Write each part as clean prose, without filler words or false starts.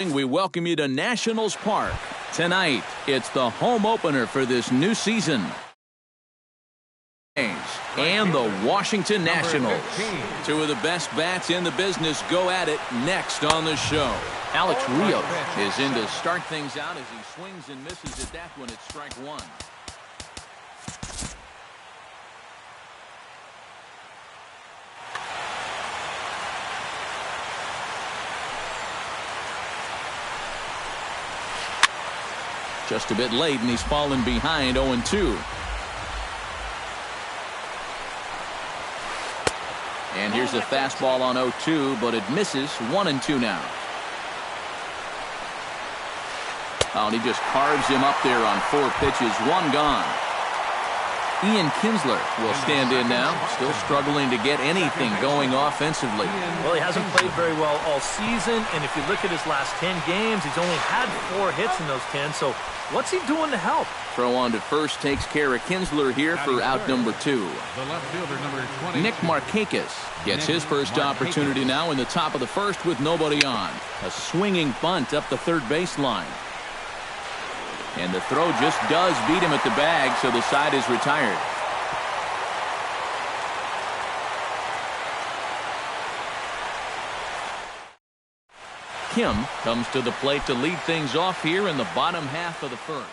We welcome you to Nationals Park. Tonight, it's the home opener for this new season. And the Washington Nationals. Two of the best bats in the business go at it next on the show. Alex Rios is in to start things out as he swings and misses at that one at strike one. Just a bit late, and he's fallen behind 0-2. And here's a fastball on 0-2, but it misses. 1-2 now. Oh, and he just carves him up there on 4 pitches. 1 gone. Ian Kinsler will stand in now, still struggling to get anything going offensively. Well, he hasn't played very well all season, and if you look at his last 10 games, he's only had 4 hits in those 10, so what's he doing to help? Throw on to first takes care of Kinsler here for out number 2. The left fielder, number 20. Nick Markakis gets his first opportunity now in the top of the first with nobody on. A swinging bunt up the third baseline. And the throw just does beat him at the bag, so the side is retired. Kim comes to the plate to lead things off here in the bottom half of the first.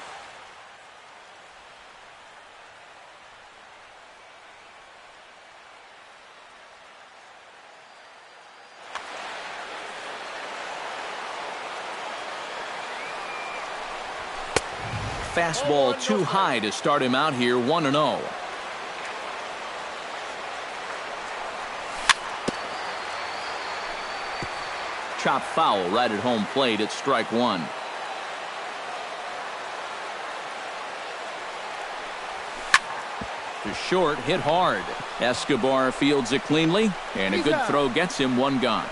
Fastball too high to start him out here. 1-0. Chop foul right at home plate at strike 1. To short, hit hard. Escobar fields it cleanly, and a good throw gets him. 1 gone.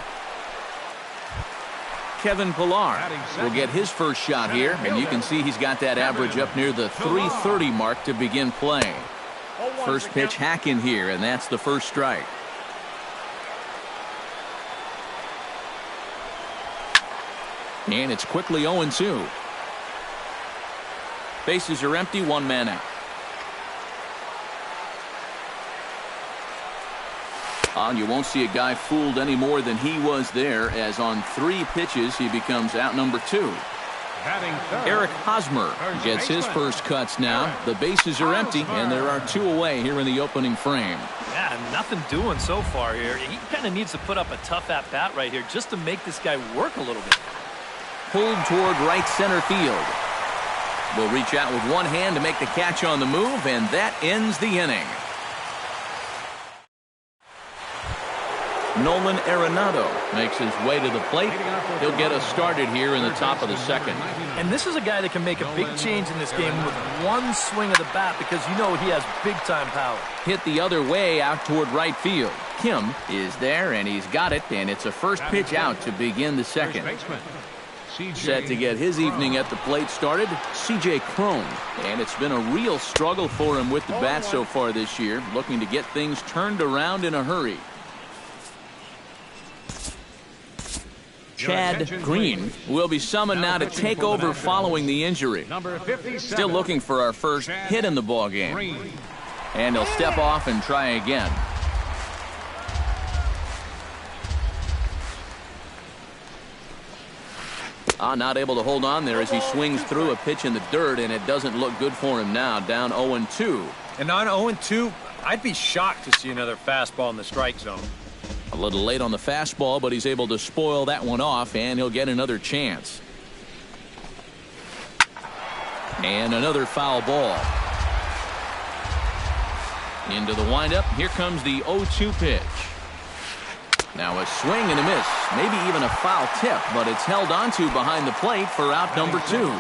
Kevin Pillar will get his first shot here, and you can see he's got that average up near the 330 mark to begin play. First pitch hack in here, and that's the first strike. And it's quickly 0-2. Bases are empty, 1 man out. You won't see a guy fooled any more than he was there, as on 3 pitches he becomes out number 2. Eric Hosmer gets his first cuts now. The bases are empty, and there are 2 away here in the opening frame. Yeah, nothing doing so far here. He kind of needs to put up a tough at-bat right here just to make this guy work a little bit. Pulled toward right center field. Will reach out with one hand to make the catch on the move, and that ends the inning. Nolan Arenado makes his way to the plate. He'll get us started here in the top of the second. And this is a guy that can make a big change in this game with one swing of the bat, because you know he has big-time power. Hit the other way out toward right field. Kim is there, and he's got it, and it's a first pitch out to begin the second. Set to get his evening at the plate started, C.J. Cron. And it's been a real struggle for him with the bat so far this year, looking to get things turned around in a hurry. Chad Green will be summoned now to take over following the injury. Still looking for our first hit in the ballgame. And he'll step off and try again. Not able to hold on there as he swings through a pitch in the dirt, and it doesn't look good for him now. Down 0-2. And on 0-2, I'd be shocked to see another fastball in the strike zone. A little late on the fastball, but he's able to spoil that one off, and he'll get another chance. And another foul ball. Into the windup. Here comes the 0-2 pitch. Now a swing and a miss. Maybe even a foul tip, but it's held onto behind the plate for out number 2.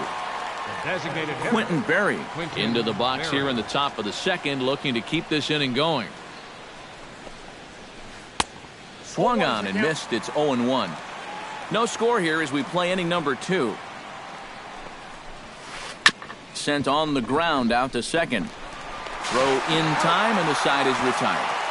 Quentin Berry into the box here in the top of the second, looking to keep this inning going. Swung on and missed. It's 0-1. No score here as we play inning number 2. Sent on the ground out to second. Throw in time, and the side is retired.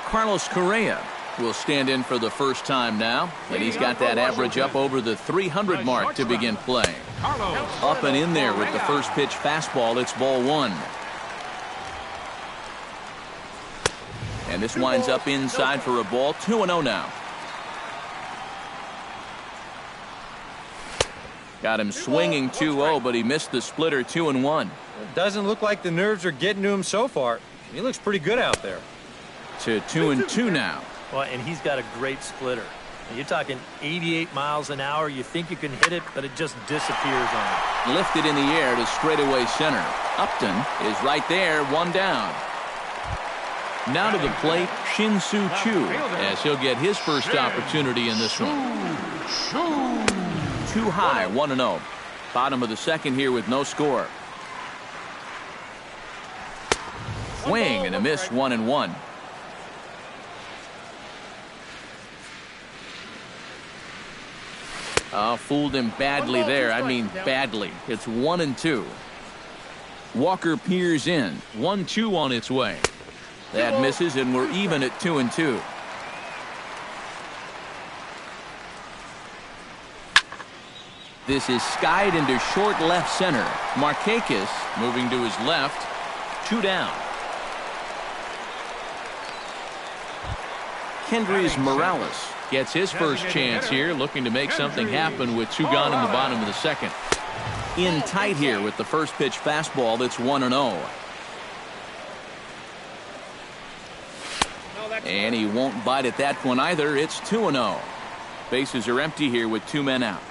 Carlos Correa will stand in for the first time now, and he's got that average up over the 300 mark to begin play. Up and in there with the first pitch fastball. It's ball one. And this winds up inside for a ball. 2-0 now. Got him swinging 2-0, but he missed the splitter. 2-1. It doesn't look like the nerves are getting to him so far. He looks pretty good out there. To 2-2 now. Well, and he's got a great splitter. You're talking 88 miles an hour. You think you can hit it, but it just disappears on it. Lifted in the air to straightaway center. Upton is right there, one down. Now to the plate, Shin-Soo Choo, as he'll get his first opportunity in this one. Too high, 1-0. Bottom of the second here with no score. Swing and a miss, 1-1. Fooled him badly there. I mean badly. It's 1-2. Walker peers in. 1-2 on its way. That misses, and we're even at 2-2. This is skied into short left center. Markakis moving to his left. 2 down. Kendrys Morales gets his first chance here, looking to make something happen with 2 gone in the bottom of the second. In tight here with the first pitch fastball. That's 1-0. And he won't bite at that one either. It's 2-0. Bases are empty here with 2 men out.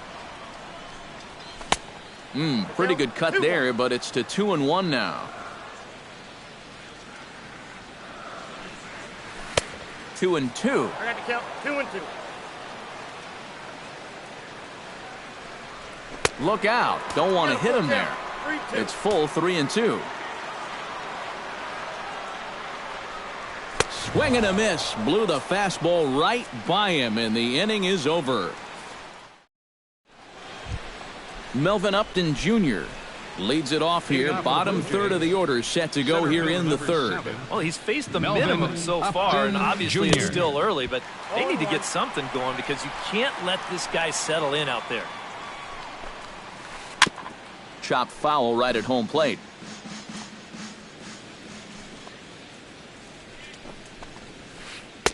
Pretty good cut there, but it's to 2-1 now. 2-2. I got to count 2-2. Look out. Don't want to hit him there. It's full 3-2. Swing and a miss. Blew the fastball right by him, and the inning is over. Melvin Upton Jr. leads it off here. Bottom third of the order set to go here in the third. Well, he's faced the minimum so far, and obviously it's still early, but they need to get something going because you can't let this guy settle in out there. Chopped foul right at home plate.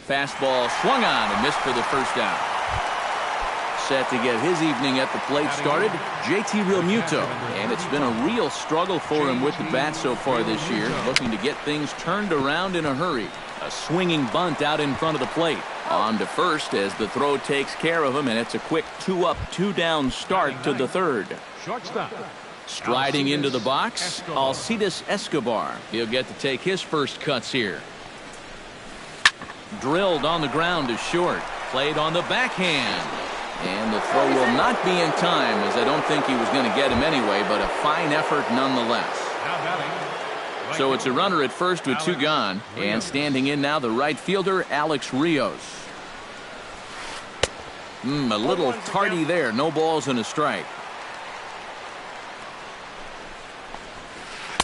Fastball swung on and missed for the first out. Set to get his evening at the plate started, JT Realmuto. And it's been a real struggle for him with the bat so far this year, looking to get things turned around in a hurry. A swinging bunt out in front of the plate. On to first as the throw takes care of him, and it's a quick 2-up, 2-down start to the third. Striding into the box, Alcides Escobar. He'll get to take his first cuts here. Drilled on the ground to short. Played on the backhand. And the throw will not be in time, as I don't think he was going to get him anyway, but a fine effort nonetheless. So it's a runner at first with 2 gone, and standing in now the right fielder, Alex Rios. A little tardy there. No balls and a strike.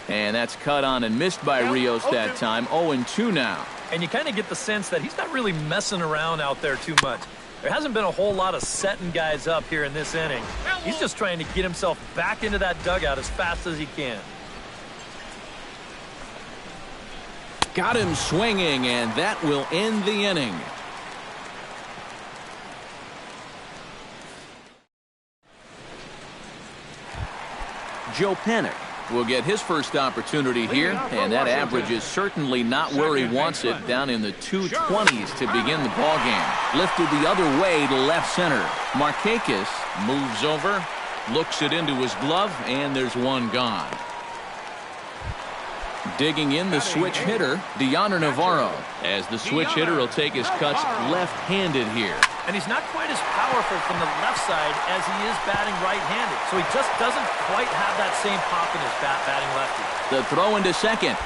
And that's cut on and missed by Rios that time. 0-2 now. And you kind of get the sense that he's not really messing around out there too much. There hasn't been a whole lot of setting guys up here in this inning. He's just trying to get himself back into that dugout as fast as he can. Got him swinging, and that will end the inning. Joe Panik will get his first opportunity here, and that average is certainly not where he wants it, down in the 220s to begin the ballgame. Lifted the other way to left center. Markakis moves over, looks it into his glove, and there's one gone. Digging in the switch hitter, Dioner Navarro, as the switch hitter will take his cuts left-handed here. And he's not quite as powerful from the left side as he is batting right-handed. So he just doesn't quite have that same pop in his bat batting lefty. The throw into second.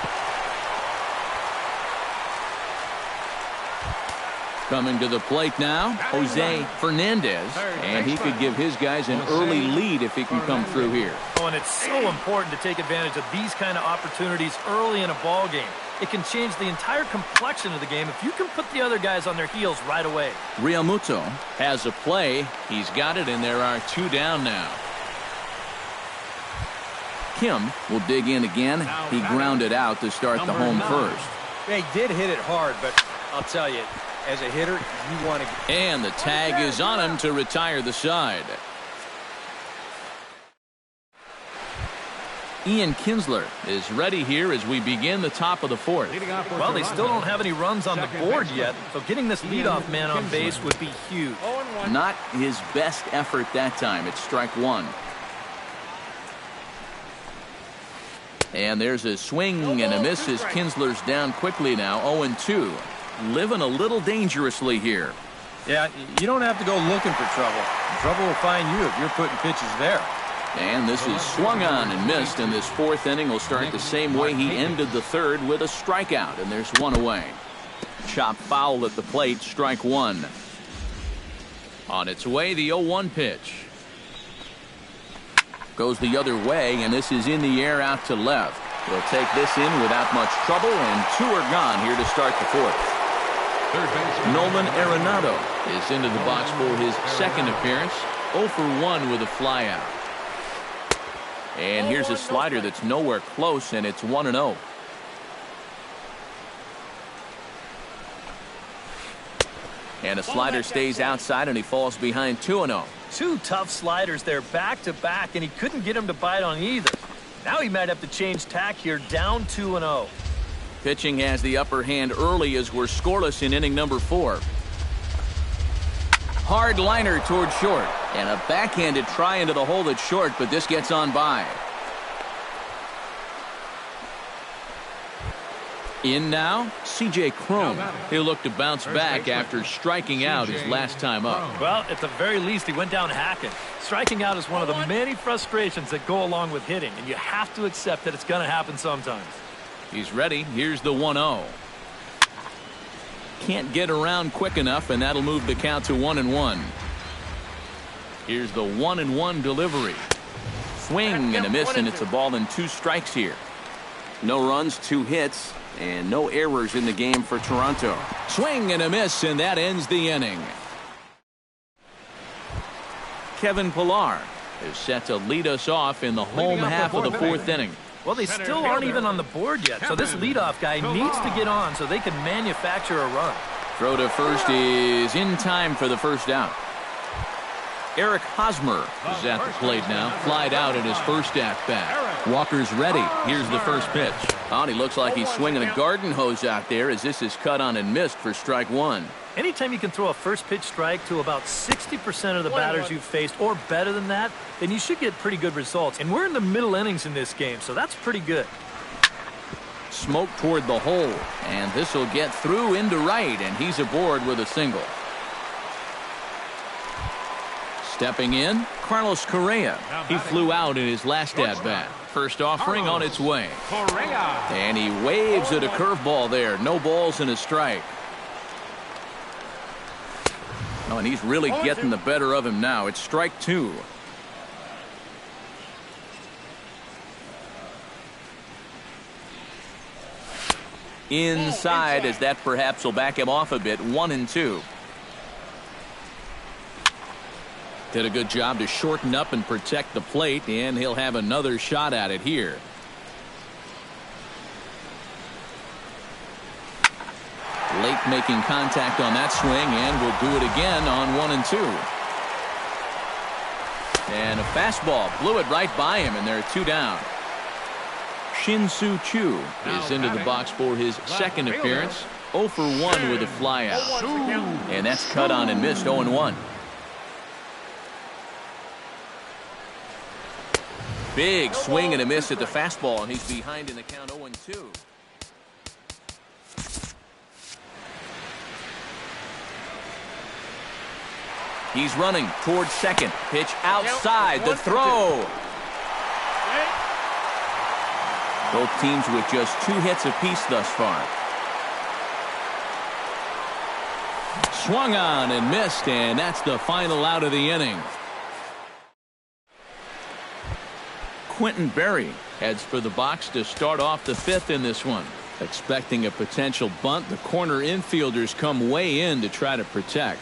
Coming to the plate now, Jose Fernandez. And he could give his guys an early lead if he can come through here. Oh, and it's so important to take advantage of these kind of opportunities early in a ball game. It can change the entire complexion of the game if you can put the other guys on their heels right away. Realmuto has a play. He's got it, and there are 2 down now. Kim will dig in again. He grounded out to start the home first. They did hit it hard, but I'll tell you, as a hitter, you want to... And the tag is on him to retire the side. Ian Kinsler is ready here as we begin the top of the 4th. Well, they still don't have any runs on the board yet, so getting this leadoff man on base would be huge. Not his best effort that time. It's strike 1. And there's a swing and a miss as Kinsler's down quickly now. 0-2. Living a little dangerously here. Yeah, you don't have to go looking for trouble. Trouble will find you if you're putting pitches there. And this is swung on and missed, and this 4th inning will start the same way he ended the 3rd with a strikeout, and there's 1 away. Chop foul at the plate, strike 1. On its way, the 0-1 pitch. Goes the other way, and this is in the air out to left. He'll take this in without much trouble, and 2 are gone here to start the 4th. Nolan Arenado is into the box for his 2nd appearance. 0 for 1 with a flyout. And here's a slider that's nowhere close, and it's 1-0. And a slider stays outside, and he falls behind 2-0. 2 tough sliders there back to back, and he couldn't get him to bite on either. Now he might have to change tack here, down 2-0. Pitching has the upper hand early as we're scoreless in inning number 4. Hard liner toward short, and a backhanded try into the hole that's short, but this gets on by. In now, C.J. Cron. He'll look to bounce back after striking out his last time up. Well, at the very least, he went down hacking. Striking out is one of the many frustrations that go along with hitting, and you have to accept that it's going to happen sometimes. He's ready. Here's the 1-0. Can't get around quick enough, and that'll move the count to 1-1. Here's the 1-1 delivery. Swing and a miss, and it's a ball and 2 strikes here. No runs, 2 hits, and no errors in the game for Toronto. Swing and a miss, and that ends the inning. Kevin Pillar is set to lead us off in the home half of the 4th inning. Well, they still aren't even on the board yet, so this leadoff guy needs to get on so they can manufacture a run. Throw to first is in time for the first out. Eric Hosmer is at the plate now. Flied out in his first at-bat. Walker's ready. Here's the first pitch. Oh, and he looks like he's swinging a garden hose out there as this is cut on and missed for strike 1. Anytime you can throw a first pitch strike to about 60% of the batters you've faced or better than that, then you should get pretty good results. And we're in the middle innings in this game, so that's pretty good. Smoke toward the hole, and this will get through into right, and he's aboard with a single. Stepping in, Carlos Correa. He flew out in his last at-bat. First offering on its way. And he waves at a curveball there. No balls and a strike. Oh, and he's really getting the better of him now. It's strike 2. Inside, as that perhaps will back him off a bit. 1-2. Did a good job to shorten up and protect the plate, and he'll have another shot at it here. Late making contact on that swing, and will do it again on 1-2. And a fastball blew it right by him, and there are 2 down. Shin-Soo Choo is into the box for his 2nd appearance. 0 for 1 with a flyout. And that's cut on and missed. 0-1. Big swing and a miss at the fastball, and he's behind in the count. 0-2. He's running towards second. Pitch outside. The throw. Both teams with just 2 hits apiece thus far. Swung on and missed, and that's the final out of the inning. Quentin Berry heads for the box to start off the 5th in this one. Expecting a potential bunt, the corner infielders come way in to try to protect.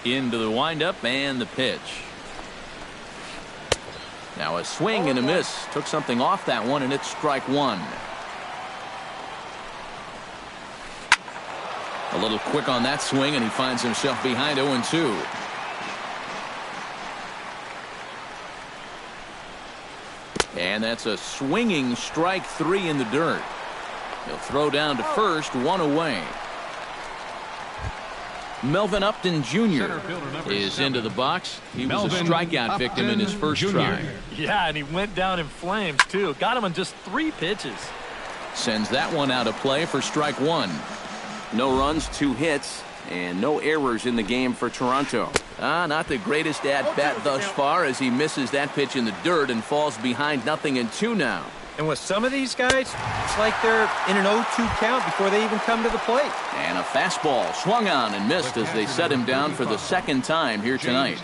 Into the windup and the pitch. Now a swing and a miss. Took something off that one, and it's strike one. A little quick on that swing, and he finds himself behind 0-2. And that's a swinging strike three in the dirt. He'll throw down to first, one away. Melvin Upton Jr. is into the box. He was a strikeout victim in his first try. Yeah, and he went down in flames, too. Got him on just 3 pitches. Sends that one out of play for strike one. No runs, 2 hits, and no errors in the game for Toronto. Not the greatest at-bat thus far as he misses that pitch in the dirt and falls behind 0-2 now. And with some of these guys, it's like they're in an 0-2 count before they even come to the plate. And a fastball swung on and missed as they set him down for the second time here tonight.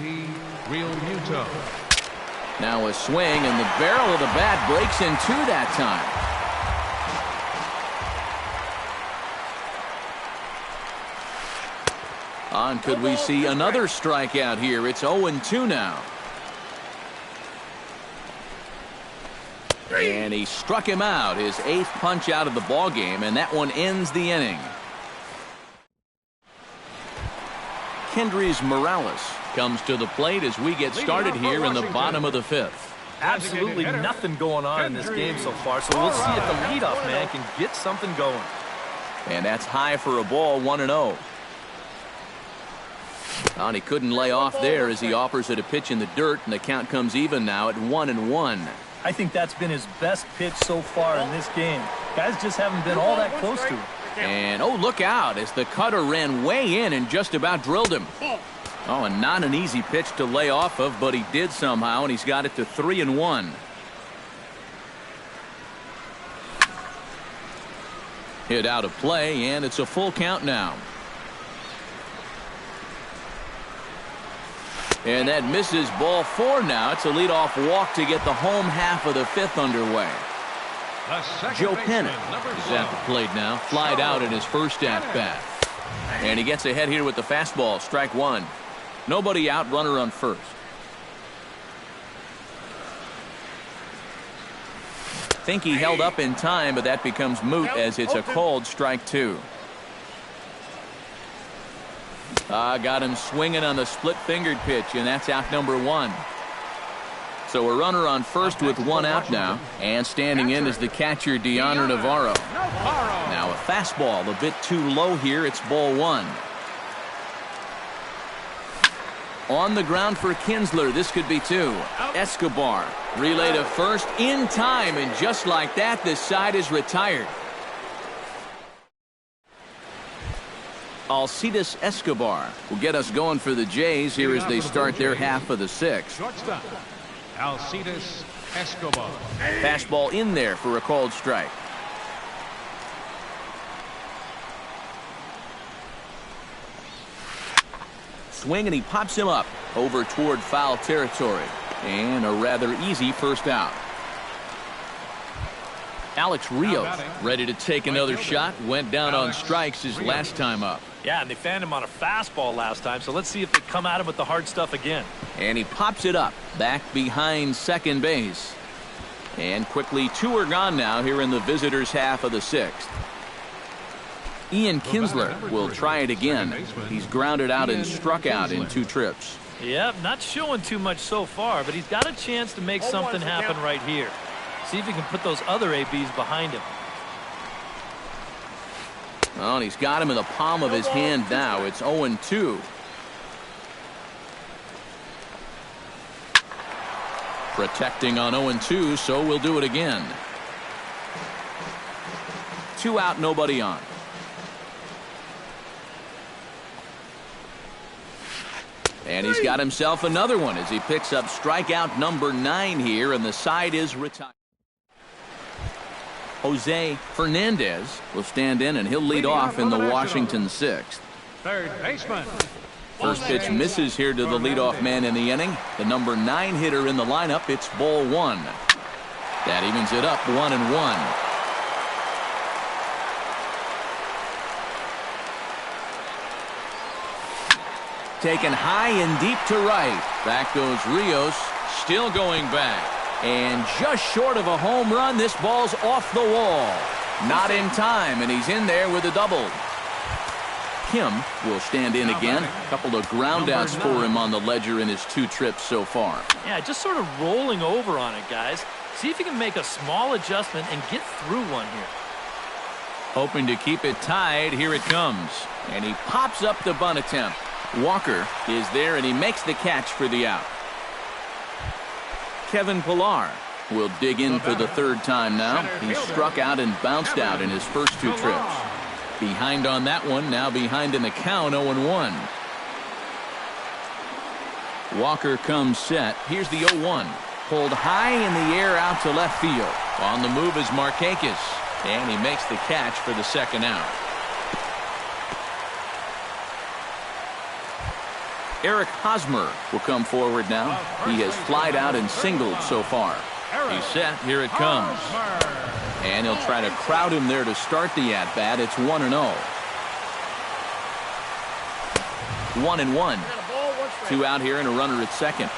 Now a swing, and the barrel of the bat breaks in 2 that time. Could we see another strikeout here? It's 0-2 now. And he struck him out, his 8th punch out of the ball game, and that one ends the inning. Kendrys Morales comes to the plate as we get started here in the bottom of the 5th. Absolutely nothing going on in this game so far, so we'll see if the leadoff man can get something going. And that's high for a ball, 1-0. And he couldn't lay off there as he offers it a pitch in the dirt, and the count comes even now at 1-1. I think that's been his best pitch so far in this game. Guys just haven't been all that close to him. And, oh, look out as the cutter ran way in and just about drilled him. Oh, and not an easy pitch to lay off of, but he did somehow, and he's got it to 3-1. Hit out of play, and it's a full count now. And that misses, ball 4 now. It's a leadoff walk to get the home half of the 5th underway. Joe Pennant is at the plate now. Flied out in his first at-bat. And he gets ahead here with the fastball. Strike one. Nobody out, runner on first. Think he held up in time, but that becomes moot as it's a called strike two. Got him swinging on the split-fingered pitch, and that's out number 1. So a runner on first with 1 out now, and standing in is the catcher, Dioner Navarro. Now a fastball a bit too low here. It's ball 1. On the ground for Kinsler. This could be 2. Escobar relay to first in time, and just like that, this side is retired. Alcides Escobar will get us going for the Jays here as they start their half of the 6th. Shortstop, Alcides Escobar. Fastball in there for a called strike. Swing, and he pops him up over toward foul territory. And a rather easy first out. Alex Rios ready to take another shot. Went down on strikes his last time up. Yeah, and they fanned him on a fastball last time, so let's see if they come at him with the hard stuff again. And he pops it up back behind second base. And quickly 2 are gone now here in the visitors' half of the 6th. Ian Kinsler will try it again. He's grounded out and struck out in 2 trips. Yep, not showing too much so far, but he's got a chance to make something happen right here. See if he can put those other ABs behind him. Oh, and he's got him in the palm of his hand now. It's 0-2. Protecting on 0-2, so we'll do it again. 2 out, nobody on. And he's got himself another one as he picks up strikeout number 9 here, and the side is retired. Jose Fernandez will stand in, and he'll lead off in the Washington 6th. Third baseman. First pitch misses here to the leadoff man in the inning. The number 9 hitter in the lineup. It's ball 1. That evens it up 1-1. Taken high and deep to right. Back goes Rios. Still going back. And just short of a home run, this ball's off the wall. Not in time, and he's in there with a double. Kim will stand in again. A couple of groundouts for him on the ledger in his 2 trips so far. Yeah, just sort of rolling over on it, guys. See if you can make a small adjustment and get through one here. Hoping to keep it tied. Here it comes. And he pops up the bunt attempt. Walker is there, and he makes the catch for the out. Kevin Pillar will dig in for the 3rd time now. He struck out and bounced out in his first 2 trips. Behind on that one, now behind in the count, 0-1. Walker comes set. Here's the 0-1. Pulled high in the air out to left field. On the move is Markakis, and he makes the catch for the 2nd out. Eric Hosmer will come forward now. He has flied out and singled so far. He's set. Here it comes. And he'll try to crowd him there to start the at-bat. It's 1-0. 1-1. 2 out here and a runner at second.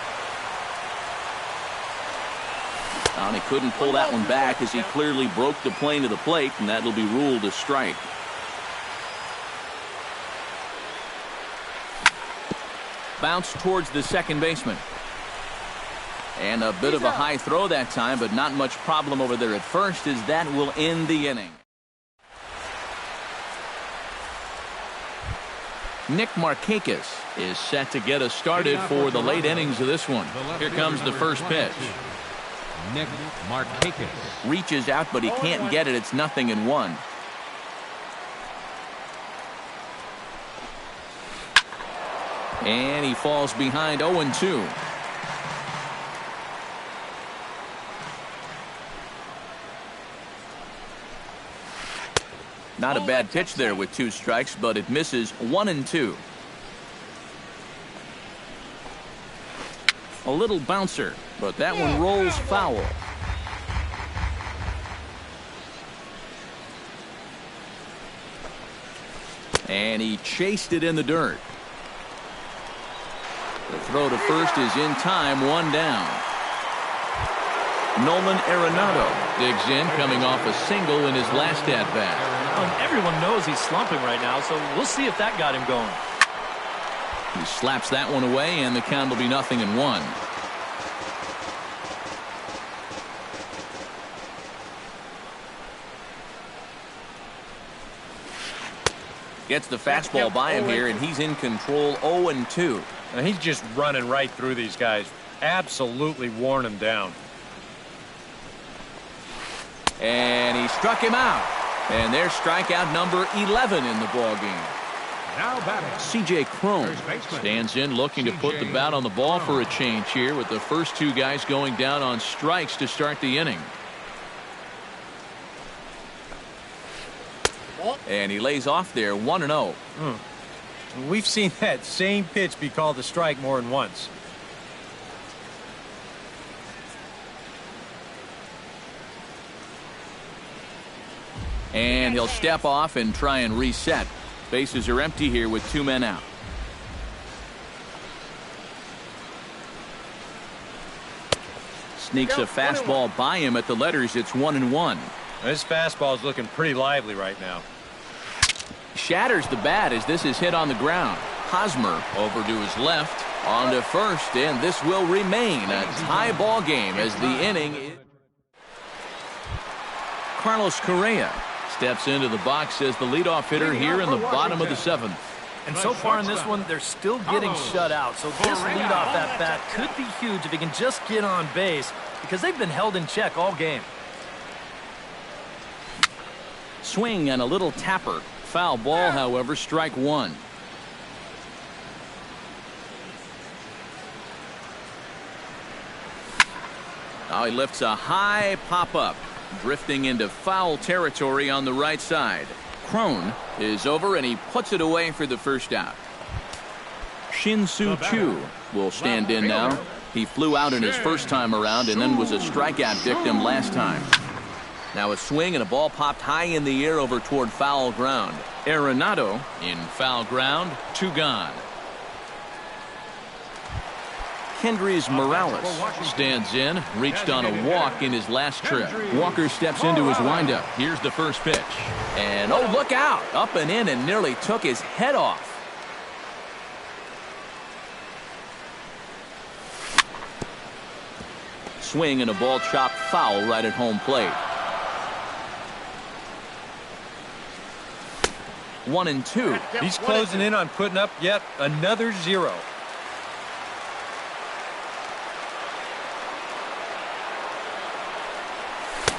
And he couldn't pull that one back as he clearly broke the plane to the plate, and that'll be ruled a strike. Bounce towards the second baseman. And a bit of a high throw that time, but not much problem over there at first, as that will end the inning. Nick Markakis is set to get us started for the late innings of this one. Here comes the first pitch. Nick Markakis. Reaches out, but he can't get it. It's 0-1. And he falls behind 0-2. Not a bad pitch there with 2 strikes, but it misses. 1-2. A little bouncer, but that one rolls foul. And he chased it in the dirt. The throw to first is in time, 1 down. Nolan Arenado digs in, coming off a single in his last at-bat. Everyone knows he's slumping right now, so we'll see if that got him going. He slaps that one away, and the count will be 0-1. Gets the fastball by him here, and he's in control. 0-2. And he's just running right through these guys. Absolutely worn them down. And he struck him out. And there's strikeout number 11 in the ball game. Now batting, C.J. Cron stands in, looking to put the bat on the ball for a change here, with the first 2 guys going down on strikes to start the inning. And he lays off there, 1-0. We've seen that same pitch be called a strike more than once. And he'll step off and try and reset. Bases are empty here with 2 men out. Sneaks a fastball by him at the letters. It's 1-1. This fastball is looking pretty lively right now. Shatters the bat as this is hit on the ground. Hosmer over to his left, on to first, and this will remain a tie ball game as the inning is. Carlos Correa steps into the box as the leadoff hitter here in the bottom of the 7th. And so far in this one, they're still getting shut out. So this leadoff at bat could be huge if he can just get on base, because they've been held in check all game. Swing and a little tapper. Foul ball, however, strike 1. Now he lifts a high pop-up, drifting into foul territory on the right side. Cron is over, and he puts it away for the first out. Shin-Soo Choo will stand in now. He flew out in his first time around and then was a strikeout victim last time. Now a swing and a ball popped high in the air over toward foul ground. Arenado in foul ground, 2 gone. Kendrys Morales stands in, reached on a walk in his last trip. Walker steps into his windup. Here's the first pitch. And, oh, look out. Up and in and nearly took his head off. Swing and a ball chopped foul right at home plate. 1-2. He's closing in on putting up yet another 0.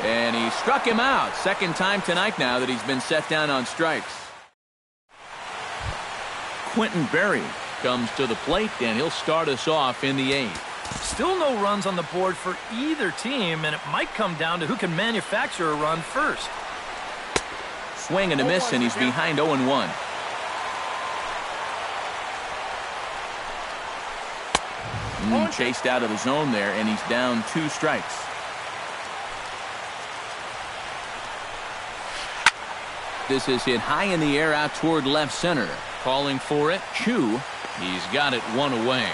And he struck him out. Second time tonight now that he's been set down on strikes. Quentin Berry comes to the plate, and he'll start us off in the 8th. Still no runs on the board for either team, and it might come down to who can manufacture a run first. Swing and a miss, and he's behind 0-1. Chased out of the zone there, and he's down 2 strikes. This is hit high in the air out toward left center. Calling for it, Chu. He's got it 1 away.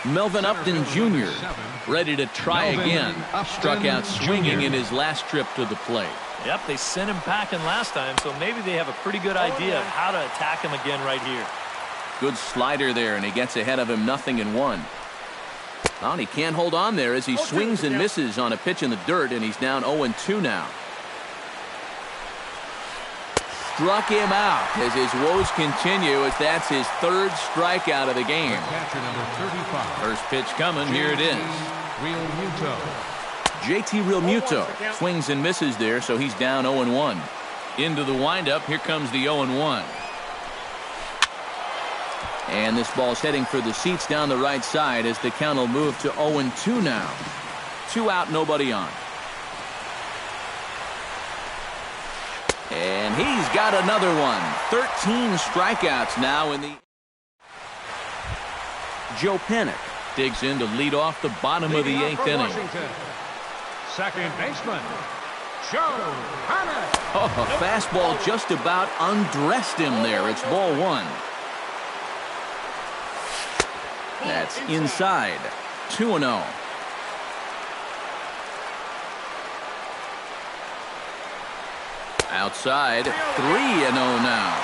Melvin Upton Jr. ready to try again. Struck out swinging in his last trip to the plate. Yep, they sent him packing last time, so maybe they have a pretty good idea of how to attack him again right here. Good slider there, and he gets ahead of him 0-1. Well, he can't hold on there as he swings and misses on a pitch in the dirt, and he's down 0-2 now. Struck him out as his woes continue, as that's his 3rd strikeout of the game. Catcher number 35. First pitch coming. Here it is. Realmuto. JT Realmuto swings and misses there, so he's down 0-1. Into the windup. Here comes the 0-1. And this ball's heading for the seats down the right side as the count will move to 0-2 now. 2 out, nobody on. And he's got another one. 13 strikeouts now in the... Joe Panik digs in to lead off the bottom of the 8th inning. Washington. Second baseman, Joe Panik. Oh, a fastball just about undressed him there. It's ball 1. That's inside. 2-0. Outside, 3-0 now.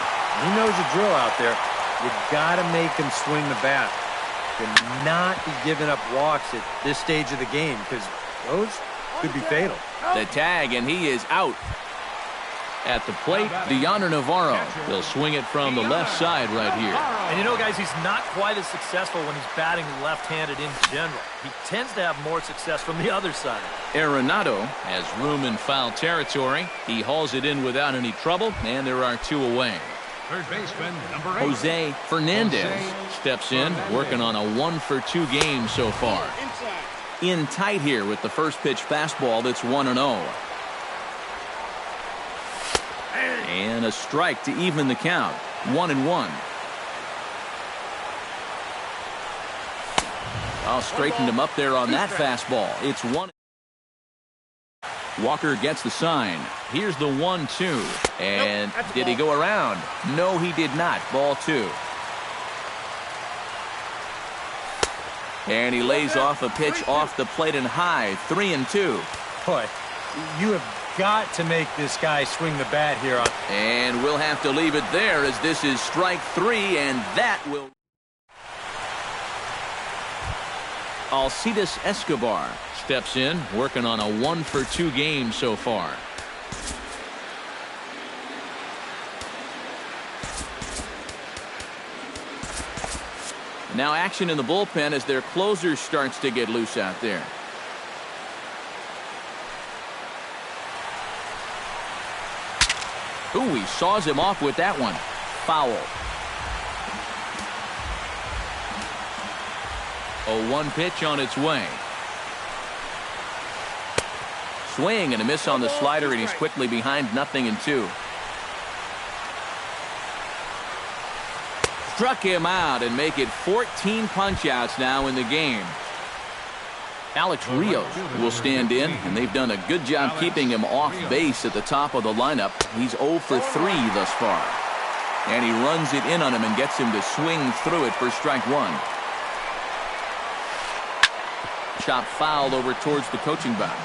He knows the drill out there. You got to make him swing the bat. To not be giving up walks at this stage of the game, because those could be fatal. The tag, and he is out. At the plate, Dioner Navarro. He'll swing it from the left side right here. And you know, guys, he's not quite as successful when he's batting left-handed in general. He tends to have more success from the other side. Arenado has room in foul territory. He hauls it in without any trouble, and there are 2 away. Third baseman, number 8. Jose Fernandez steps in, working on a 1-for-2 game so far. In tight here with the first pitch fastball that's 1-0. And a strike to even the count. 1-1. Oh, straightened him up there on that fastball. It's 1. Walker gets the sign. Here's the 1-2. And did he go around? No, he did not. Ball 2. And he lays off a pitch off the plate and high. 3-2. Boy, you have got to make this guy swing the bat here. And we'll have to leave it there as this is strike 3, and that will... Alcides Escobar steps in, working on a 1-for-2 game so far. Now action in the bullpen as their closer starts to get loose out there. Ooh, he saws him off with that one. Foul. A 1 pitch on its way. Swing and a miss on the slider, and he's quickly behind 0-2. Struck him out and make it 14 punch-outs now in the game. Alex Rios will stand in, and they've done a good job keeping him off base at the top of the lineup. He's 0 for 3 thus far. And he runs it in on him and gets him to swing through it for strike one. Chop fouled over towards the coaching box.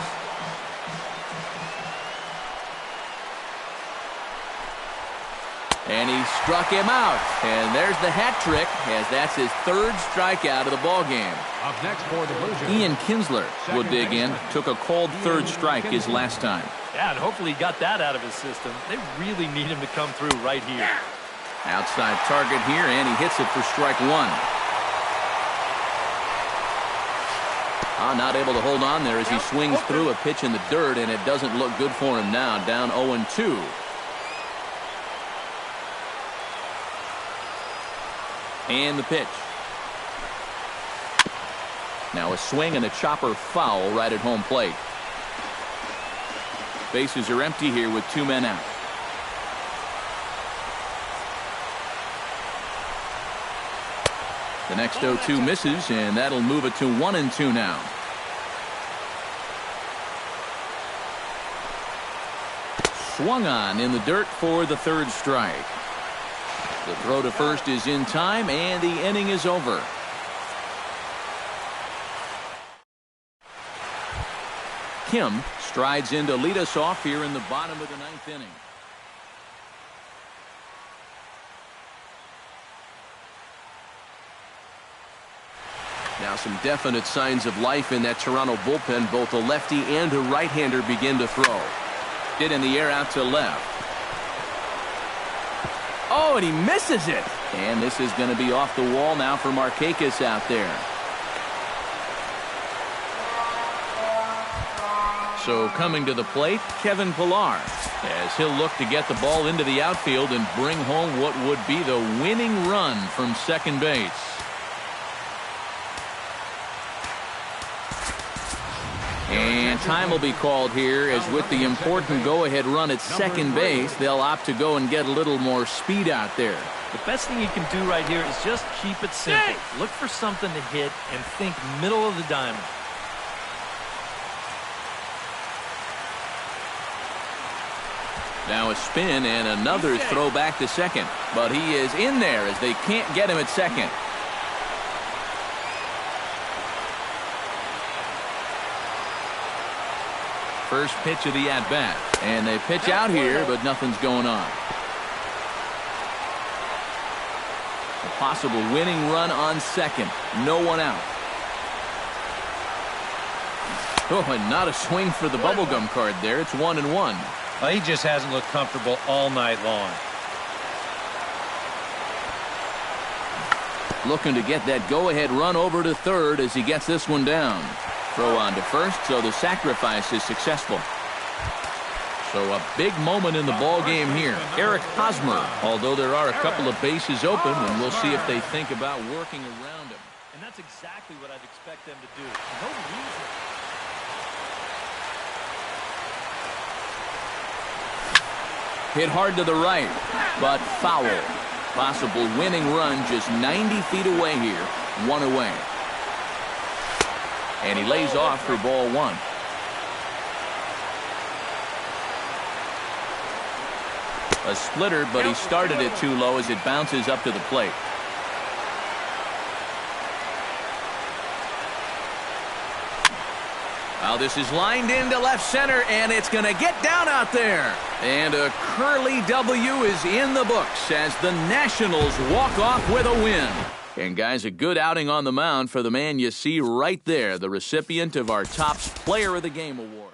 And he struck him out. And there's the hat trick, as that's his third strikeout of the ball game. Up next for the Blue Jays, Ian Kinsler will dig in. Took a called third strike his last time. Yeah, and hopefully he got that out of his system. They really need him to come through right here. Outside target here, and he hits it for strike one. Not able to hold on there as he swings through a pitch in the dirt, and it doesn't look good for him now. Down 0-2. And the pitch. Now a swing and a chopper foul right at home plate. Bases are empty here with 2 men out. The next 0-2 misses, and that'll move it to 1-2 now. Swung on in the dirt for the third strike. The throw to first is in time, and the inning is over. Kim strides in to lead us off here in the bottom of the 9th inning. Now some definite signs of life in that Toronto bullpen. Both a lefty and a right-hander begin to throw. Hit in the air out to left. Oh, and he misses it. And this is going to be off the wall now for Markakis out there. So coming to the plate, Kevin Pillar, as he'll look to get the ball into the outfield and bring home what would be the winning run from second base. And time will be called here, as with the important go-ahead run at second base, they'll opt to go and get a little more speed out there. The best thing you can do right here is just keep it simple. Look for something to hit and think middle of the diamond. Now a spin and another throw back to second. But he is in there as they can't get him at second. First pitch of the at-bat. And they pitch out here, but nothing's going on. A possible winning run on second. No one out. Oh, and not a swing for the bubblegum card there. It's 1-1. Well, he just hasn't looked comfortable all night long. Looking to get that go-ahead run over to third as he gets this one down. Throw on to first, so the sacrifice is successful. So a big moment in the ball game here. Eric Hosmer, although there are a couple of bases open, and we'll see if they think about working around him. And that's exactly what I'd expect them to do. No reason. Hit hard to the right, but foul. Possible winning run just 90 feet away here. One away. And he lays off for ball one. A splitter, but he started it too low as it bounces up to the plate. Now this is lined into left center, and it's going to get down out there. And a Curly W is in the books as the Nationals walk off with a win. And guys, a good outing on the mound for the man you see right there, the recipient of our Topps Player of the Game award.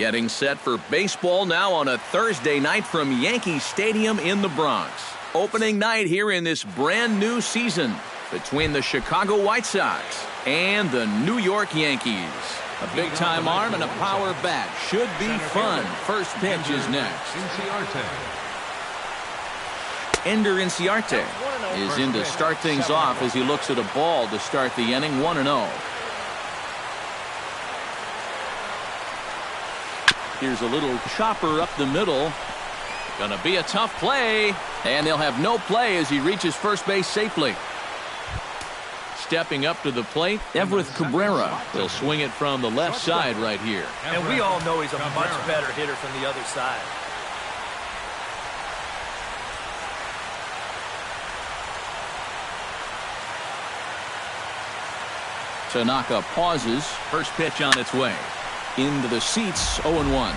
Getting set for baseball now on a Thursday night from Yankee Stadium in the Bronx. Opening night here in this brand new season between the Chicago White Sox and the New York Yankees. A big-time arm and a power bat. Should be fun. First pitch is next. Ender Inciarte is in to start things off as he looks at a ball to start the inning. 1-0. Here's a little chopper up the middle. Gonna be a tough play. And they'll have no play as he reaches first base safely. Stepping up to the plate, Everth Cabrera. They'll swing it from the left side right here. And we all know he's a much better hitter from the other side. Tanaka pauses. First pitch on its way. Into the seats, 0-1.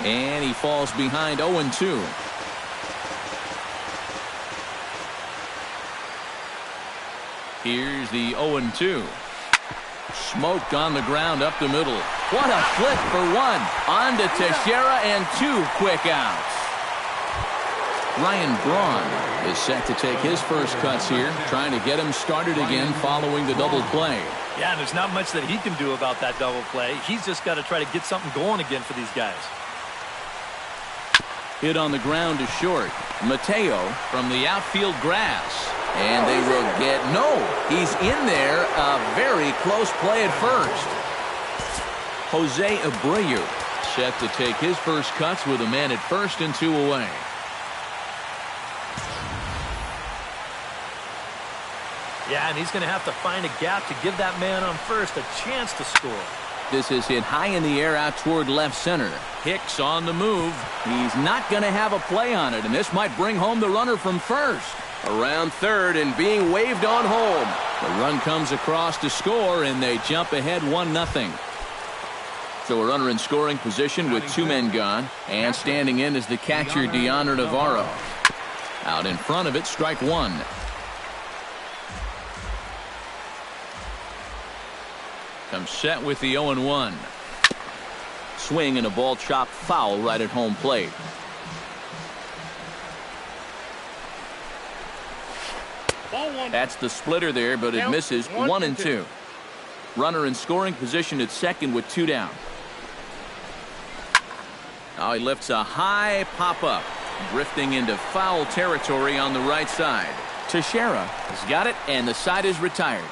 And he falls behind 0-2. Here's the 0-2. Smoked on the ground up the middle. What a flip for one. On to Teixeira and 2 quick outs. Ryan Braun is set to take his first cuts here, trying to get him started again following the double play. Yeah, and there's not much that he can do about that double play. He's just got to try to get something going again for these guys. Hit on the ground to short. Mateo from the outfield grass. And they will get no. He's in there. A very close play at first. Jose Abreu set to take his first cuts with a man at first and 2 away. Yeah, and he's going to have to find a gap to give that man on first a chance to score. This is hit high in the air out toward left center. Hicks on the move. He's not going to have a play on it, and this might bring home the runner from first. Around third and being waved on home. The run comes across to score, and they jump ahead 1-0. So a runner in scoring position with 2 men gone, and standing in is the catcher Dioner Navarro. Out in front of it, strike 1. Comes set with the 0-1. Swing and a ball chopped foul right at home plate. That's the splitter there, but it misses. 1-2. Runner in scoring position at second with 2 down. Now he lifts a high pop-up, drifting into foul territory on the right side. Teixeira has got it, and the side is retired.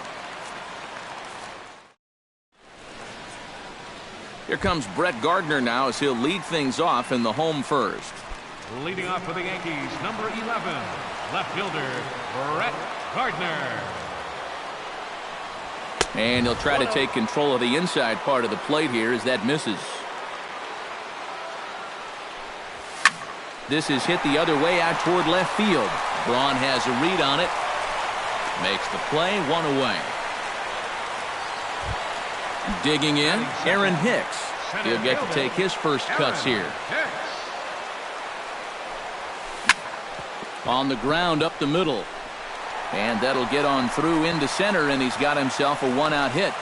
Here comes Brett Gardner now as he'll lead things off in the home first. Leading off for the Yankees, number 11, left fielder, Brett Gardner. And he'll try to take control of the inside part of the plate here as that misses. This is hit the other way out toward left field. Braun has a read on it. Makes the play, 1 away. Digging in, Aaron Hicks. He'll get to take his first cuts here. On the ground up the middle. And that'll get on through into center, and he's got himself a 1-out hit.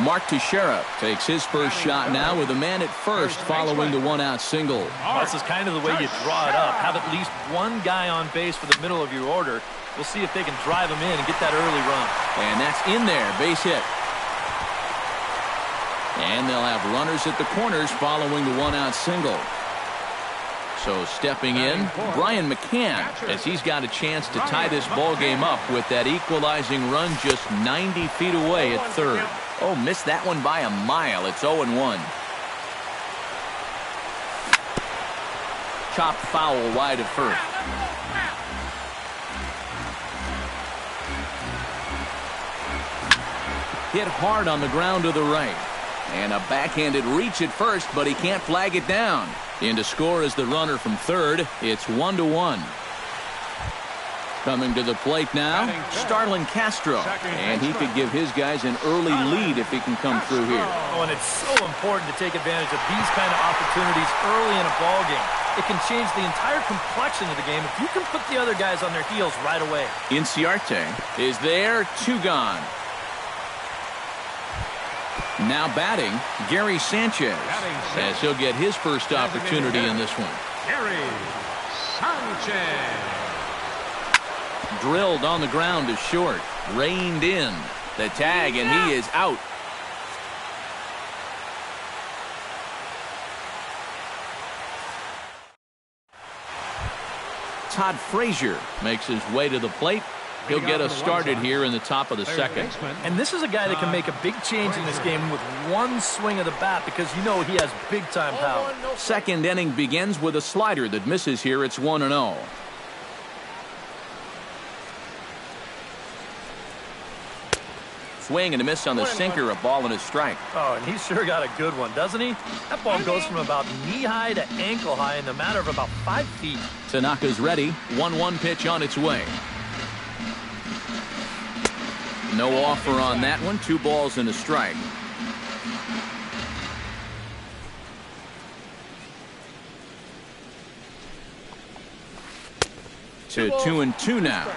Mark Teixeira takes his first shot now with a man at first following the 1-out single. This is kind of the way you draw it up. Have at least one guy on base for the middle of your order. We'll see if they can drive him in and get that early run. And that's in there, base hit. And they'll have runners at the corners following the 1-out single. So stepping in, Brian McCann, as he's got a chance to tie this ball game up with that equalizing run just 90 feet away at third. Oh, missed that one by a mile. It's 0-1. Chopped foul wide of first. Hit hard on the ground to the right. And a backhanded reach at first, but he can't flag it down. In to score is the runner from third. It's 1-1. Coming to the plate now, Starlin Castro. And he could give his guys an early lead if he can come through here. Oh, and it's so important to take advantage of these kind of opportunities early in a ball game. it can change the entire complexion of the game if you can put the other guys on their heels right away. Inciarte is there, 2 gone. Now batting, Gary Sanchez, as he'll get his first opportunity in this one. Gary Sanchez. Drilled on the ground to short, reined in. The tag, and he is out. Todd Frazier makes his way to the plate. He'll get us started here in the top of the second. And this is a guy that can make a big change in this game with one swing of the bat because you know he has big-time power. Second inning begins with a slider that misses here. It's 1-0. Swing and a miss on the sinker, a ball and a strike. Oh, and he's sure got a good one, doesn't he? That ball goes from about knee-high to ankle-high in the matter of about 5 feet. Tanaka's ready. 1-1 pitch on its way. No offer on that one. 2 balls and a strike. To 2-2 now.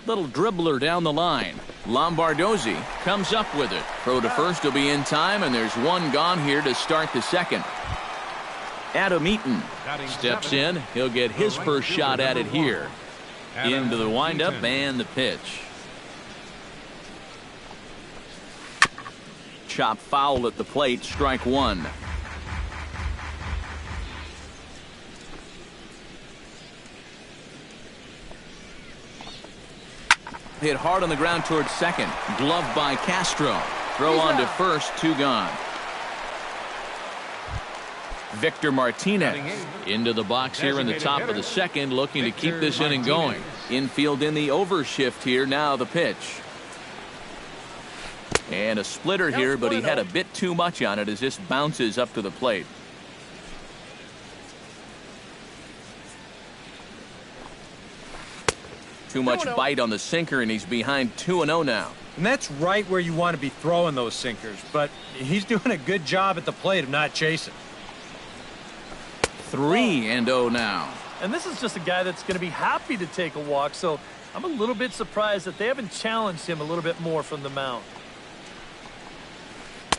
Little dribbler down the line. Lombardozzi comes up with it. Throw to first will be in time, and there's 1 gone here to start the second. Adam Eaton steps in. He'll get his first shot at it here. Into the windup and the pitch. Chop foul at the plate, strike 1. Hit hard on the ground towards second. Gloved by Castro. Throw on to first, 2 gone. Victor Martinez into the box here in the top of the second, looking to keep this inning going. Infield in the overshift here. Now the pitch. And a splitter here, but he had a bit too much on it as this bounces up to the plate. Too much bite on the sinker, and he's behind 2-0 now. And that's right where you want to be throwing those sinkers, but he's doing a good job at the plate of not chasing. 3-0 now. And this is just a guy that's going to be happy to take a walk, so I'm a little bit surprised that they haven't challenged him a little bit more from the mound.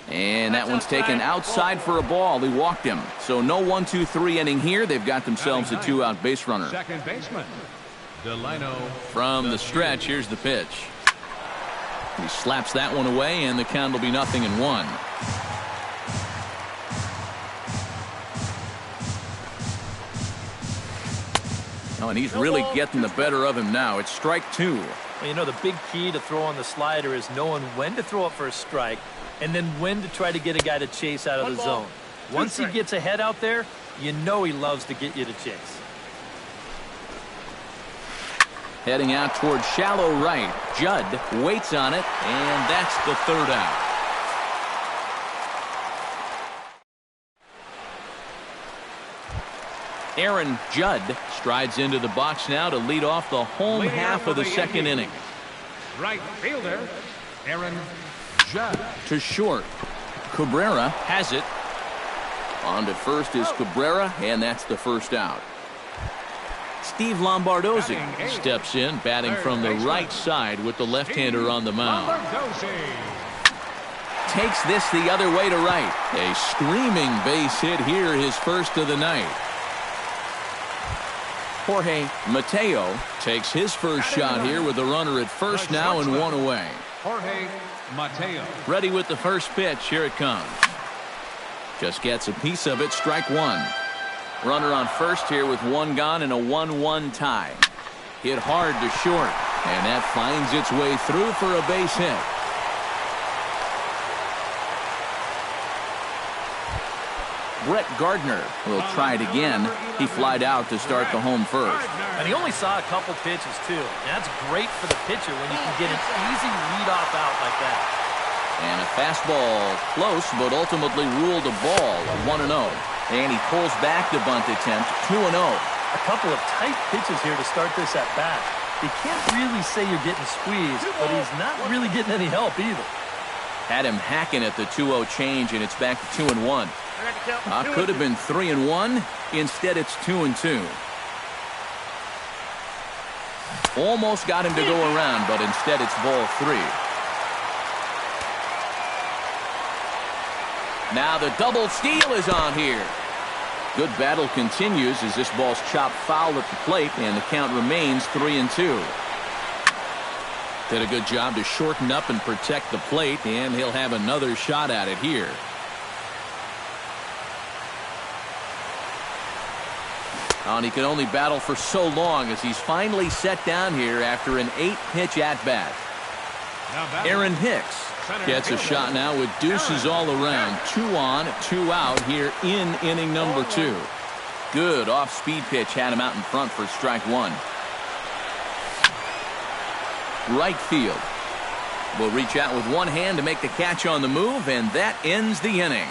And that one's taken outside for a ball. He walked him. So no 1-2-3 inning here. They've got themselves a 2-out base runner. Second baseman, Delino. From the stretch, here's the pitch. He slaps that one away, and the count will be 0-1. Oh, and he's really getting the better of him now. It's strike 2. Well, you know, the big key to throw on the slider is knowing when to throw it for a strike and then when to try to get a guy to chase out of the zone. Once he gets ahead out there, you know he loves to get you to chase. Heading out towards shallow right. Judd waits on it, and that's the 3rd out. Aaron Judd strides into the box now to lead off the home half of the second inning. Right fielder, Aaron Judd. To short. Cabrera has it. On to first is Cabrera, and that's the 1st out. Steve Lombardozzi steps in, batting from the right side with the left-hander on the mound. Takes this the other way to right. A screaming base hit here, his first of the night. Jorge Mateo takes his first shot here with the runner at first now and 1 away. Jorge Mateo. Ready with the first pitch. Here it comes. Just gets a piece of it. Strike 1. Runner on first here with 1 gone and a 1-1 tie. Hit hard to short, and that finds its way through for a base hit. Brett Gardner will try it again. He flied out to start the home first. And he only saw a couple pitches, too. And that's great for the pitcher when you can get an easy leadoff out like that. And a fastball close, but ultimately ruled a ball, 1-0. And he pulls back the bunt attempt, 2-0. A couple of tight pitches here to start this at bat. You can't really say you're getting squeezed, but he's not really getting any help either. Had him hacking at the 2-0 change, and it's back to 2-1. Could have been 3-1. Instead, it's 2-2. Almost got him to go around, but instead it's ball 3. Now the double steal is on here. Good battle continues as this ball's chopped foul at the plate, and the count remains 3-2. Did a good job to shorten up and protect the plate, and he'll have another shot at it here. And he can only battle for so long as he's finally set down here after an 8-pitch at-bat. Aaron Hicks gets a shot now with deuces all around. 2 on, 2 out here in inning number 2. Good off-speed pitch had him out in front for strike 1. Right field will reach out with one hand to make the catch on the move, and that ends the inning.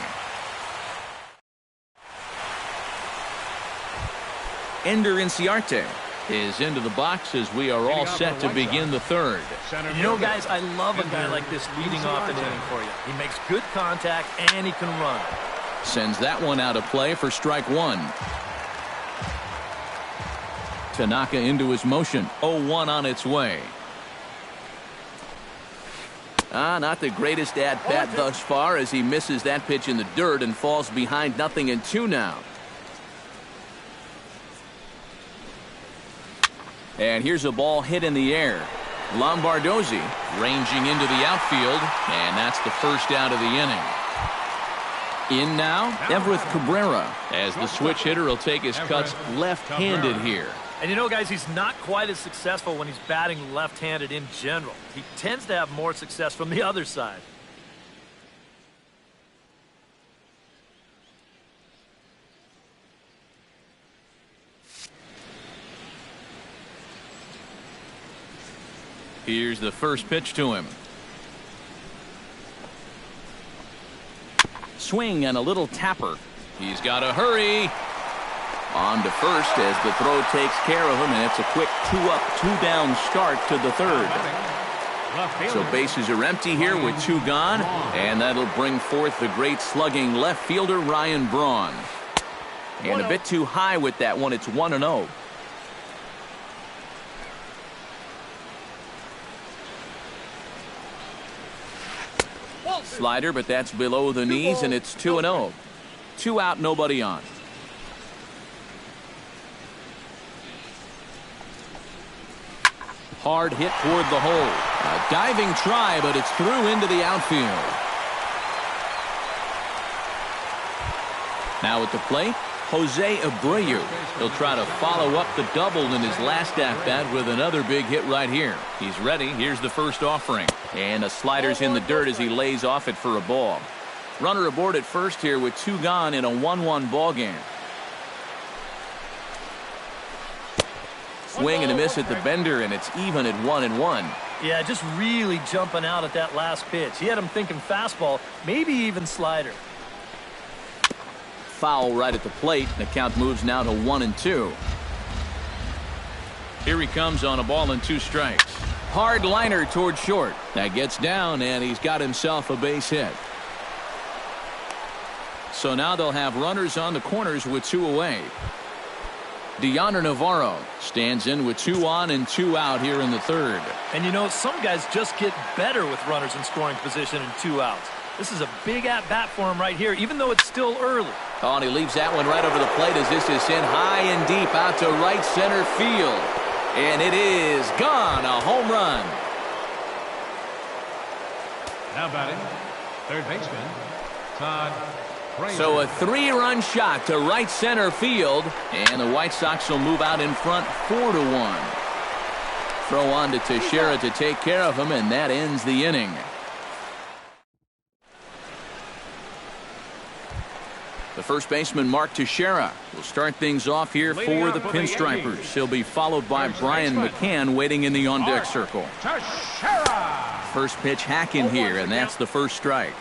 Ender Inciarte is into the box as we are all set to begin the third. You know, guys, I love a guy like this leading off an inning for you. He makes good contact and he can run. Sends that one out of play for strike 1. Tanaka into his motion. 0-1 on its way. Not the greatest at-bat thus far as he misses that pitch in the dirt and falls behind 0-2 now. And here's a ball hit in the air. Lombardozzi ranging into the outfield, and that's the first out of the inning. In now, Everett Cabrera, as the switch hitter will take his cuts left-handed here. And you know, guys, he's not quite as successful when he's batting left-handed in general. He tends to have more success from the other side. Here's the first pitch to him. Swing and a little tapper. He's got to hurry. On to first as the throw takes care of him, and it's a quick 2-up, 2-down start to the third. So bases are empty here with 2 gone, and that'll bring forth the great slugging left fielder Ryan Braun. And a bit too high with that one. It's 1-0. Slider, but that's below the knees, and it's 2-0. 2 out, nobody on. Hard hit toward the hole. A diving try, but it's through into the outfield. Now at the plate, Jose Abreu. He'll try to follow up the double in his last at-bat with another big hit right here. He's ready. Here's the first offering. And a slider's in the dirt as he lays off it for a ball. Runner aboard at first here with 2 gone in a 1-1 ball game. Swing and a miss at the bender, and it's even at 1-1. Yeah, just really jumping out at that last pitch. He had him thinking fastball, maybe even slider. Foul right at the plate. The count moves now to 1-2. Here he comes on a ball and 2 strikes. Hard liner toward short. That gets down, and he's got himself a base hit. So now they'll have runners on the corners with 2 away. Deoner Navarro stands in with 2 on and 2 out here in the third. And you know, some guys just get better with runners in scoring position and 2 outs. This is a big at-bat for him right here, even though it's still early. Oh, and he leaves that one right over the plate as this is sent high and deep out to right center field. And it is gone. A home run. Now batting, third baseman, Todd Frazier. So a 3-run shot to right center field, and the White Sox will move out in front 4-1. Throw on to Teixeira to take care of him, and that ends the inning. The first baseman, Mark Teixeira, will start things off here for the Pinstripers. He'll be followed by Brian McCann waiting in the on-deck circle. First pitch hacking here, and that's the first strike.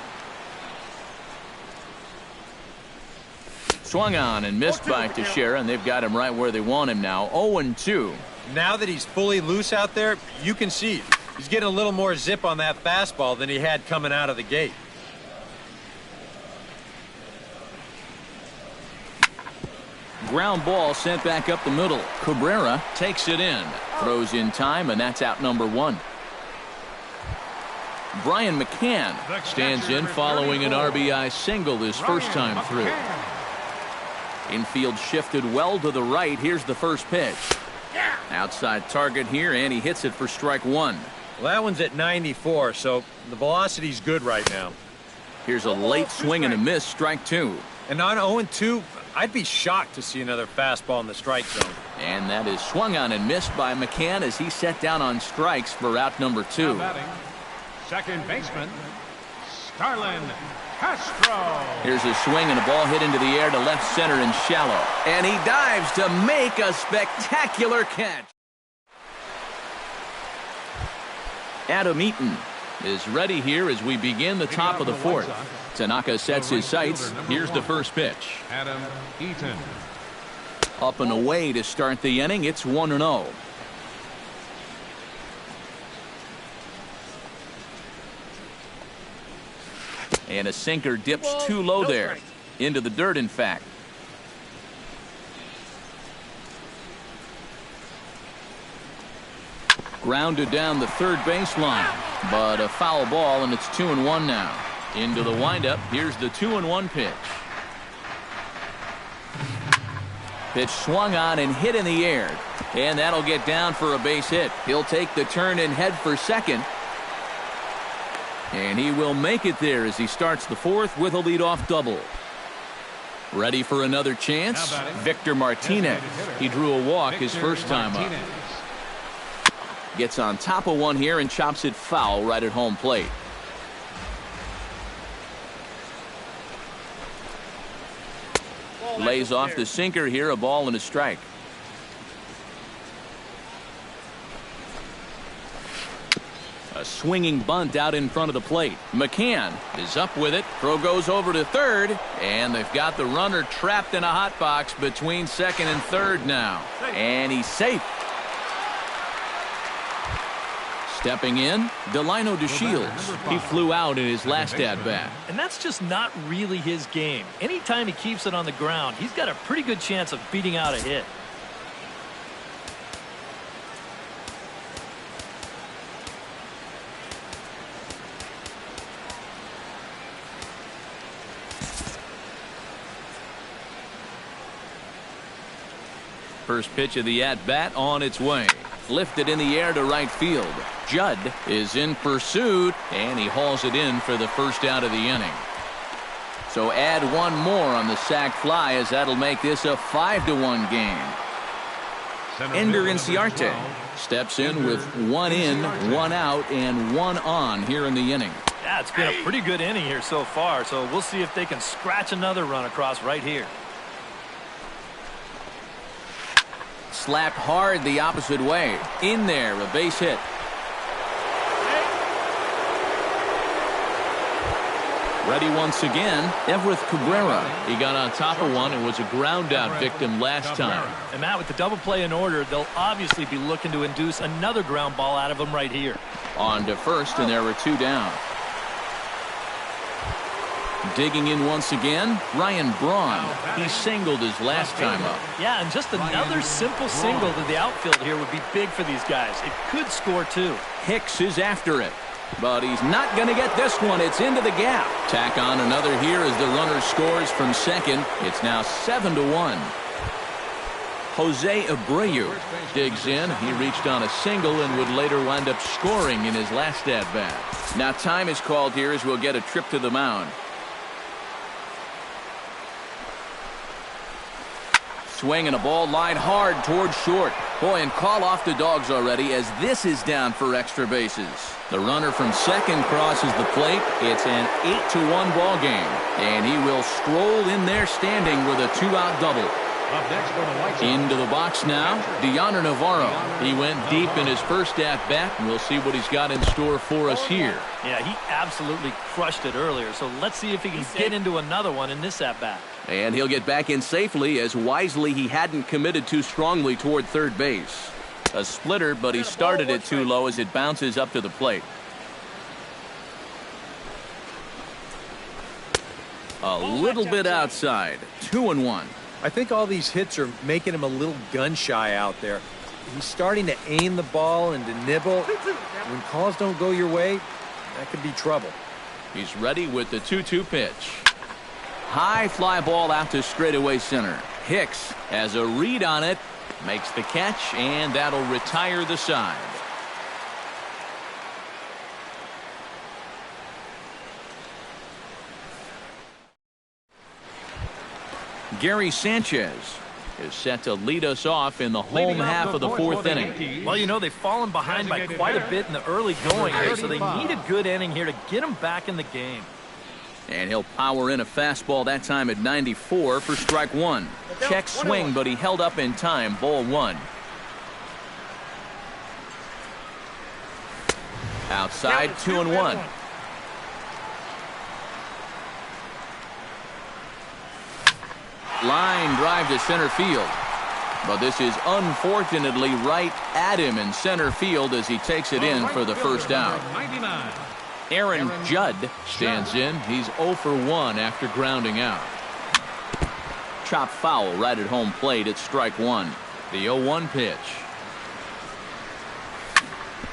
Swung on and missed by Teixeira, and they've got him right where they want him now. 0-2. Now that he's fully loose out there, you can see he's getting a little more zip on that fastball than he had coming out of the gate. Ground ball sent back up the middle. Cabrera takes it in. Throws in time, and that's out number 1. Brian McCann stands in following an RBI single his first time through. Infield shifted well to the right. Here's the first pitch. Outside target here, and he hits it for strike 1. Well, that one's at 94, so the velocity's good right now. Here's a late swing and a miss, strike 2. And on 0-2, I'd be shocked to see another fastball in the strike zone. And that is swung on and missed by McCann as he set down on strikes for out number 2. Now batting, second baseman, Starlin Castro. Here's a swing and a ball hit into the air to left center and shallow. And he dives to make a spectacular catch. Adam Eaton is ready here as we begin the top of the 4th. Tanaka sets his sights. Here's the first pitch. Adam Eaton. Up and away to start the inning. It's 1-0. And a sinker dips too low there. Into the dirt, in fact. Grounded down the third baseline. But a foul ball, and it's 2-1 now. Into the windup. Here's the 2-1 pitch. Pitch swung on and hit in the air. And that'll get down for a base hit. He'll take the turn and head for second. And he will make it there as he starts the 4th with a leadoff double. Ready for another chance? Victor Martinez. He drew a walk his first time up. Gets on top of one here and chops it foul right at home plate. Lays off the sinker here, a ball and a strike. A swinging bunt out in front of the plate. McCann is up with it. Throw goes over to third, and they've got the runner trapped in a hot box between second and third now. And he's safe. Stepping in, Delino DeShields. He flew out in his last at-bat. And that's just not really his game. Anytime he keeps it on the ground, he's got a pretty good chance of beating out a hit. First pitch of the at-bat on its way. Lifted in the air to right field. Judd is in pursuit, and he hauls it in for the first out of the inning. So add one more on the sac fly as that'll make this a 5-1 game. Ender Inciarte steps in with 1 in, 1 out, and 1 on here in the inning. Yeah, it's been a pretty good inning here so far, so we'll see if they can scratch another run across right here. Slapped hard the opposite way. In there, a base hit. Ready once again, Everth Cabrera. He got on top of one and was a ground out victim last time. And Matt, with the double play in order, they'll obviously be looking to induce another ground ball out of him right here. On to first, and there were 2 down. Digging in once again, Ryan Braun. He singled his last time up. Yeah, and just another simple single to the outfield here would be big for these guys. It could score 2. Hicks is after it. But he's not going to get this one. It's into the gap. Tack on another here as the runner scores from second. It's now 7-1. Jose Abreu digs in. He reached on a single and would later wind up scoring in his last at-bat. Now time is called here as we'll get a trip to the mound. Swing and a ball lined hard towards short. Boy, and call off the Dogs already as this is down for extra bases. The runner from second crosses the plate. It's an 8-1 ball game. And he will stroll in there standing with a 2-out double. Up next for the White Sox. Into the box now, Dioner Navarro. He went deep in his first at-bat, and we'll see what he's got in store for us here. Yeah, he absolutely crushed it earlier, so let's see if he can get into another one in this at-bat. And he'll get back in safely as wisely he hadn't committed too strongly toward third base. A splitter, but he started it too low as it bounces up to the plate. A little bit outside. 2-1. I think all these hits are making him a little gun-shy out there. He's starting to aim the ball and to nibble. When calls don't go your way, that could be trouble. He's ready with the 2-2 pitch. High fly ball out to straightaway center. Hicks has a read on it, makes the catch, and that'll retire the side. Gary Sanchez is set to lead us off in the home half of the fourth inning. Well, you know, they've fallen behind by quite a bit in the early going here, so they need a good inning here to get them back in the game. And he'll power in a fastball that time at 94 for strike one. Check swing, but he held up in time. Ball one. Outside, 2-1. Line drive to center field. But this is unfortunately right at him in center field as he takes it in for the first out. Aaron Judd stands in. He's 0 for 1 after grounding out. Chop foul right at home plate at strike one. The 0-1 pitch.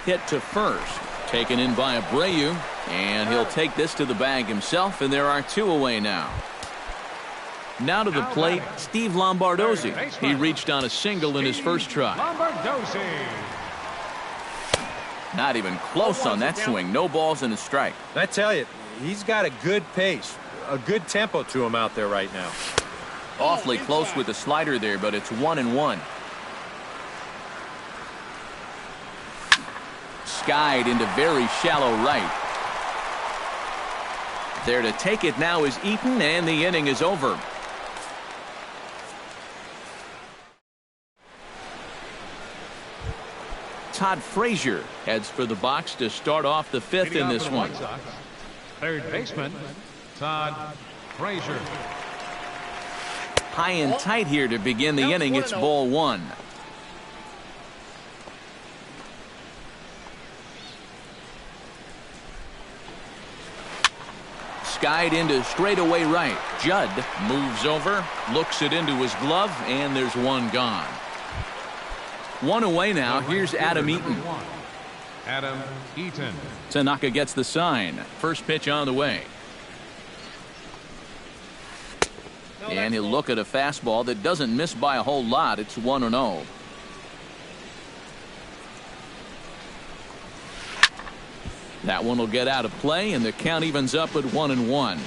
Hit to first. Taken in by Abreu. And he'll take this to the bag himself, and there are two away now. Now to the plate, Steve Lombardozzi. He reached on a single in his first try. Not even close on that swing. No balls and a strike. I tell you, he's got a good pace, a good tempo to him out there right now. Awfully close with the slider there, but it's 1-1. Skied into very shallow right. There to take it now is Eaton, and the inning is over. Todd Frazier heads for the box to start off the fifth in this one. Third baseman, Todd Frazier. High and tight here to begin the inning. It's ball one. Skied into straightaway right. Judd moves over, looks it into his glove, and there's one gone. One away now. Here's Adam Eaton. Adam Eaton. Tanaka gets the sign. First pitch on the way. And he'll look at a fastball that doesn't miss by a whole lot. It's 1-0. That one will get out of play, and the count evens up at 1-1.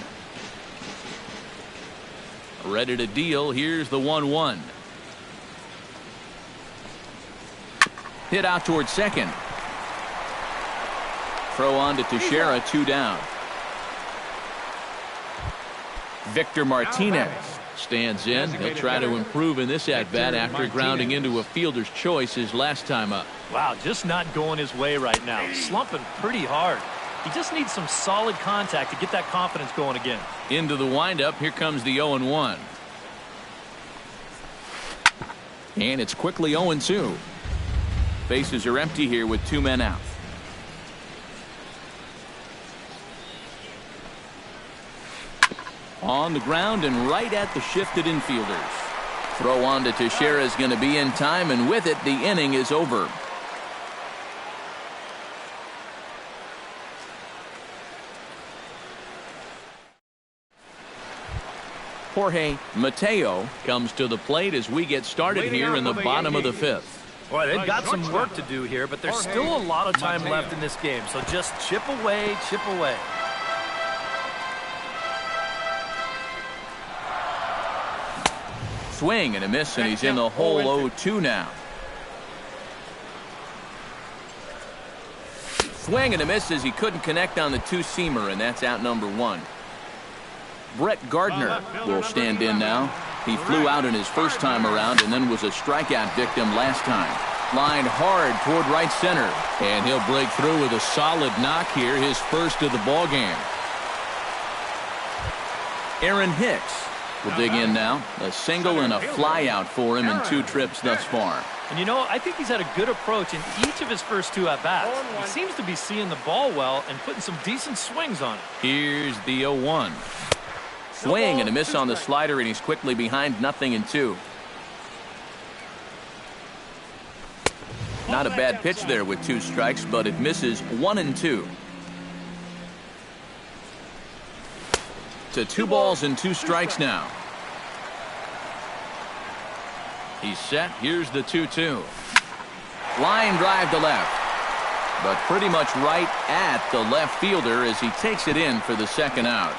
Ready to deal. Here's the 1-1. Hit out towards second. Throw on to Teixeira, 2 down. Victor Martinez stands in. He'll try to improve in this at-bat after grounding into a fielder's choice his last time up. Wow, just not going his way right now. Slumping pretty hard. He just needs some solid contact to get that confidence going again. Into the windup. Here comes the 0-1. And it's quickly 0-2. Bases are empty here with 2 men out. On the ground and right at the shifted infielders. Throw on to Teixeira is going to be in time, and with it, the inning is over. Jorge Mateo comes to the plate as we get started here in the bottom of the fifth. Boy, they've got some work to do here, but there's still a lot of time left in this game, so just chip away, chip away. Swing and a miss, and he's in the hole 0-2 now. Swing and a miss as he couldn't connect on the two-seamer, and that's out number 1. Brett Gardner will stand in now. He flew out in his first time around and then was a strikeout victim last time. Lined hard toward right center, and he'll break through with a solid knock here, his first of the ball game. Aaron Hicks will dig in now. A single and a fly out for him in 2 trips thus far. And, you know, I think he's had a good approach in each of his first 2 at-bats. He seems to be seeing the ball well and putting some decent swings on it. Here's the 0-1. Swing and a miss on the slider, and he's quickly behind 0-2. Not a bad pitch there with 2 strikes, but it misses 1-2. To 2 balls and 2 strikes now. He's set. Here's the 2-2. Line drive to left, but pretty much right at the left fielder as he takes it in for the second out.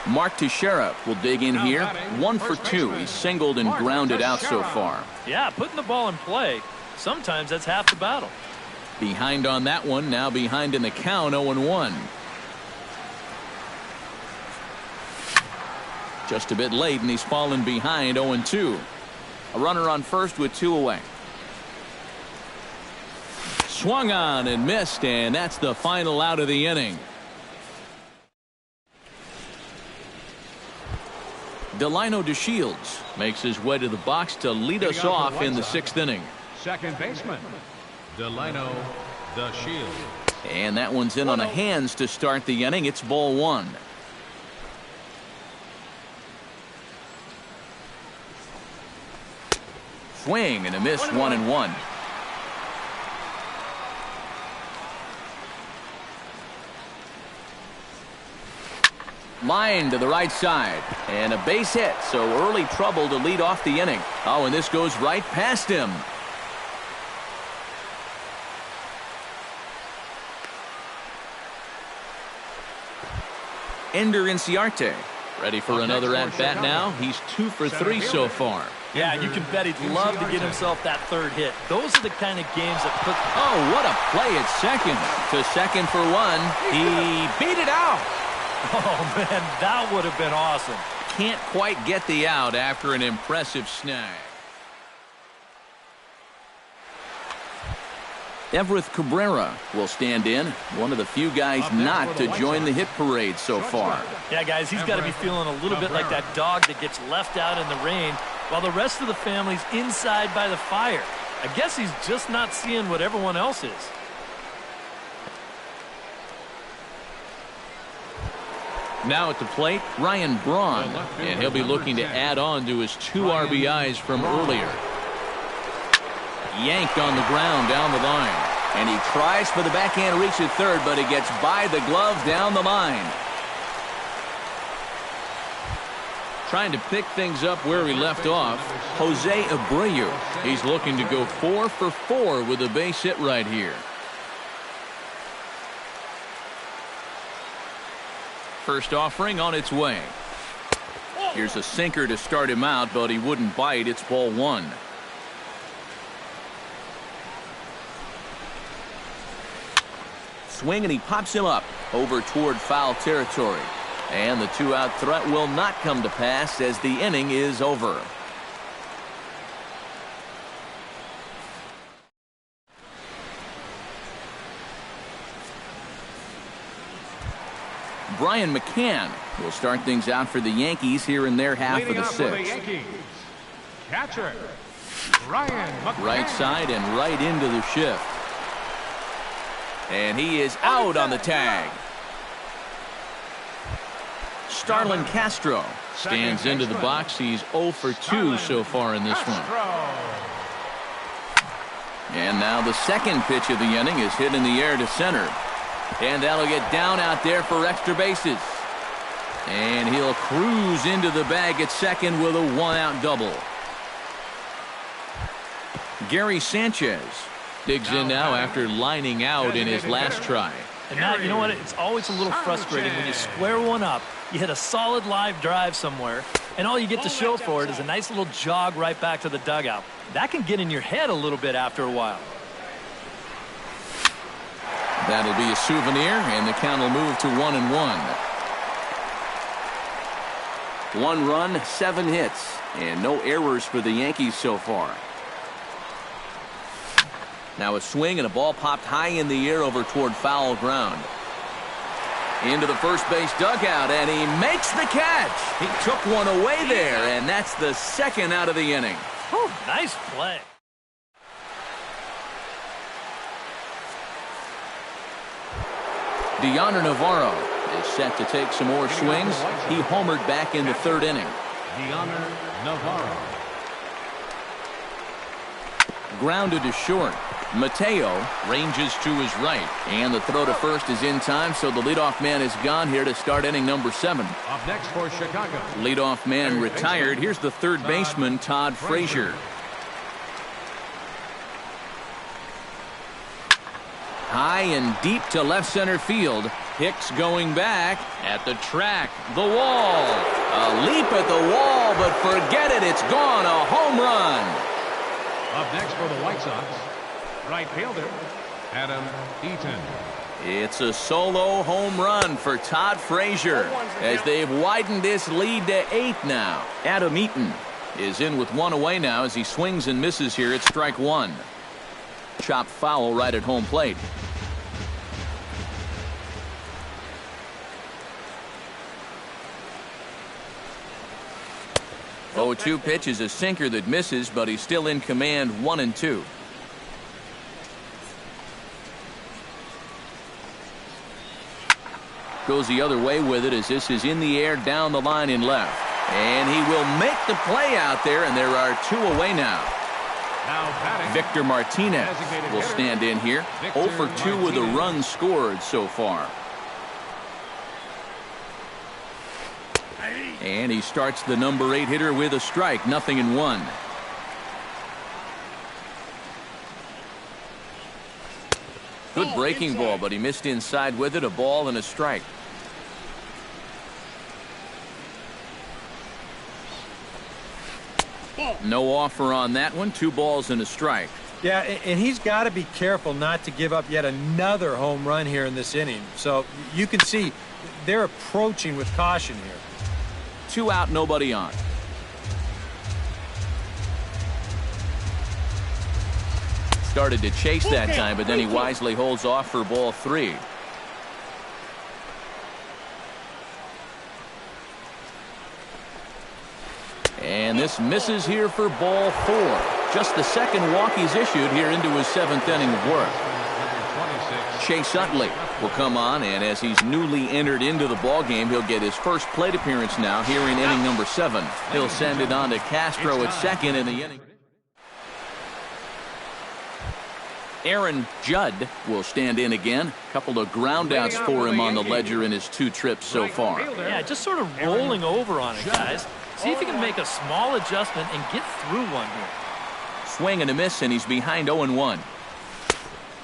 Mark Teixeira will dig in here. 1 for 2. He's singled and grounded out so far. Yeah, putting the ball in play, sometimes that's half the battle. Behind on that one, now behind in the count, 0-1. Just a bit late, and he's fallen behind 0-2. A runner on first with 2 away. Swung on and missed, and that's the final out of the inning. Delino DeShields makes his way to the box to lead us off in the 6th inning. Second baseman, Delino DeShields. And that one's in on a hands to start the inning. It's ball 1. Swing and a miss, 1-1. Line to the right side, and a base hit, so early trouble to lead off the inning. Oh, and this goes right past him. Ender Inciarte ready for another at-bat now. He's 2 for 3 so far. Yeah, you can bet he'd love to get himself that 3rd hit. Those are the kind of games that put... Oh, what a play at second. To second for 1. He beat it out. Oh, man, that would have been awesome. Can't quite get the out after an impressive snag. Everett Cabrera will stand in. One of the few guys not to join the hit parade so far. Yeah, guys, he's got to be feeling a little bit like that dog that gets left out in the rain while the rest of the family's inside by the fire. I guess he's just not seeing what everyone else is. Now at the plate, Ryan Braun, and he'll be looking to add on to his 2 RBIs from earlier. Yanked on the ground down the line, and he tries for the backhand reach at third, but it gets by the glove down the line. Trying to pick things up where he left off, Jose Abreu. He's looking to go 4 for 4 with a base hit right here. First offering on its way. Here's a sinker to start him out, but he wouldn't bite. It's ball 1. Swing, and he pops him up over toward foul territory. And the 2-out threat will not come to pass as the inning is over. Brian McCann will start things out for the Yankees here in their half of the 6th. Catcher, Brian McCann. Right side and right into the shift. And he is out on the tag. Starlin Castro stands into the box. He's 0 for 2 so far in this one. And now the second pitch of the inning is hit in the air to center. And that'll get down out there for extra bases. And he'll cruise into the bag at second with a 1-out double. Gary Sanchez digs in now after lining out in his last try. And now, you know what? It's always a little frustrating when you square one up, you hit a solid live drive somewhere, and all you get to show for it is a nice little jog right back to the dugout. That can get in your head a little bit after a while. That'll be a souvenir, and the count will move to 1-1. 1 run, 7 hits, and no errors for the Yankees so far. Now a swing, and a ball popped high in the air over toward foul ground. Into the first base dugout, and he makes the catch. He took one away there, and that's the second out of the inning. Oh, nice play. Deoner Navarro is set to take some more swings. He homered back in the third inning. Deoner Navarro. Grounded to short. Mateo ranges to his right, and the throw to first is in time, so the leadoff man is gone here to start inning number 7. Up next for Chicago. Leadoff man retired. Here's the third baseman, Todd Frazier. High and deep to left center field. Hicks going back at the track. The wall. A leap at the wall, but forget it. It's gone. A home run. Up next for the White Sox, right fielder Adam Eaton. It's a solo home run for Todd Frazier as they've widened this lead to 8 now. Adam Eaton is in with one away now as he swings and misses here at strike 1. Chopped foul right at home plate. The 0-2 pitch is a sinker that misses, but he's still in command 1-2. Goes the other way with it as this is in the air down the line in left. And he will make the play out there, and there are 2 away now. Now batting, Victor Martinez will stand in here. 0 for 2 with a run scored so far. And he starts the number 8 hitter with a strike, 0-1. Good breaking ball, but he missed inside with it. A ball and a strike. No offer on that one. 2 balls and a strike. Yeah, and he's got to be careful not to give up yet another home run here in this inning. So you can see they're approaching with caution here. 2 out, nobody on. Started to chase that time, but then he wisely holds off for ball 3. And this misses here for ball 4. Just the second walk he's issued here into his 7th inning of work. Chase Utley will come on, and as he's newly entered into the ballgame, he'll get his first plate appearance now here in inning number 7. He'll send it on to Castro at second in the inning. Aaron Judd will stand in again. A couple of groundouts for him on the ledger in his 2 trips so far. Yeah, just sort of rolling over on it, guys. See if he can make a small adjustment and get through one here. Swing and a miss, and he's behind 0-1.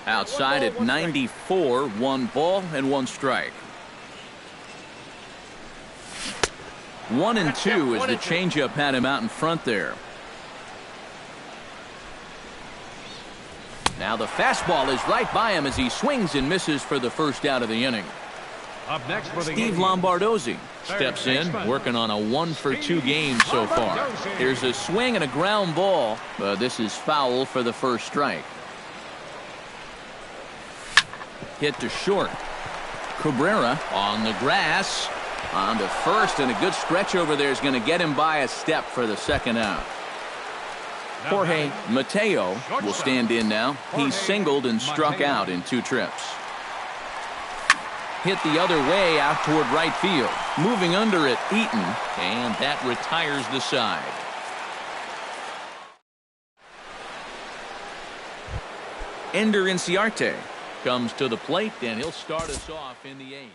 Outside at 94, 1 ball and 1 strike. 1-2 as the changeup had him out in front there. Now the fastball is right by him as he swings and misses for the first out of the inning. Up next for the Steve Lombardozzi steps in, working on a 1 for 2 game so far. There's a swing and a ground ball, but this is foul for the first strike. Hit to short. Cabrera on the grass. On to first, and a good stretch over there is going to get him by a step for the second out. Jorge Mateo will stand in now. He singled and struck out in 2 trips. Hit the other way out toward right field. Moving under it, Eaton, and that retires the side. Ender Inciarte comes to the plate, and he'll start us off in the 8th.